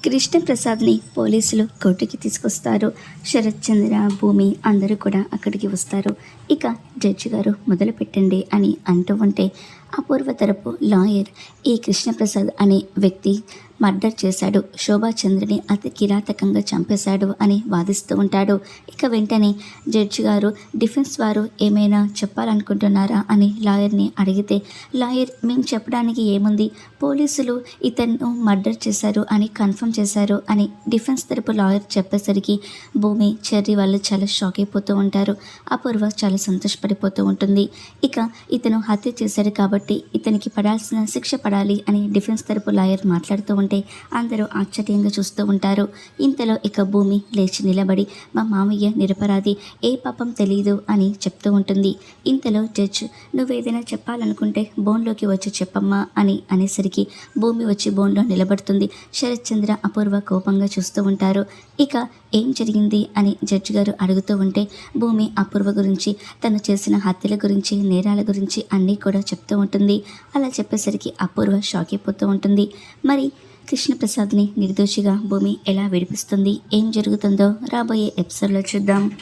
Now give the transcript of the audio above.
కృష్ణప్రసాద్ని పోలీసులు కోర్టుకి తీసుకొస్తారు. శరత్ చంద్ర, భూమి అందరూ కూడా అక్కడికి వస్తారు. ఇక జడ్జి గారు మొదలు పెట్టండి అని అంటూ ఉంటే అపూర్వ తరపు లాయర్ ఈ కృష్ణప్రసాద్ అనే వ్యక్తి మర్డర్ చేశాడు, శోభాచంద్రని అతి కిరాతకంగా చంపేశాడు అని వాదిస్తూ ఉంటాడు. ఇక వెంటనే జడ్జి గారు డిఫెన్స్ వారు ఏమైనా చెప్పాలనుకుంటున్నారా అని లాయర్ని అడిగితే, లాయర్ మేము చెప్పడానికి ఏముంది, పోలీసులు ఇతను మర్డర్ చేశారు అని కన్ఫర్మ్ చేశారు అని డిఫెన్స్ తరపు లాయర్ చెప్పేసరికి భూమి, చెర్రీ వాళ్ళు చాలా షాక్ అయిపోతూ ఉంటారు. అపూర్వ చాలా సంతోషపడిపోతూ ఉంటుంది. ఇక ఇతను హత్య చేశాడు కాబట్టి ఇతనికి పడాల్సిన శిక్ష పడాలి అని డిఫెన్స్ తరపు లాయర్ మాట్లాడుతూ ఉంటే అందరూ ఆశ్చర్యంగా చూస్తూ ఉంటారు. ఇంతలో ఇక భూమి లేచి నిలబడి మా మామయ్య నిరపరాధి, ఏ పాపం తెలియదు అని చెప్తూ ఉంటుంది. ఇంతలో జడ్జ్ నువ్వేదైనా చెప్పాలనుకుంటే బోన్లోకి వచ్చి చెప్పమ్మా అని అనేసరికి భూమి వచ్చి బోన్లో నిలబడుతుంది. శరత్ చంద్ర, అపూర్వ కోపంగా చూస్తూ ఉంటారు. ఇక ఏం జరిగింది అని జడ్జి గారు అడుగుతూ ఉంటే భూమి అపూర్వ గురించి, తను చేసిన హత్యల గురించి, నేరాల గురించి అన్నీ కూడా చెప్తూ ఉంటుంది. అలా చెప్పేసరికి అపూర్వ షాక్ అయిపోతూ ఉంటుంది. మరి కృష్ణప్రసాద్ని నిర్దోషిగా భూమి ఎలా విడిపిస్తుంది, ఏం జరుగుతుందో రాబోయే ఎపిసోడ్లో చూద్దాం.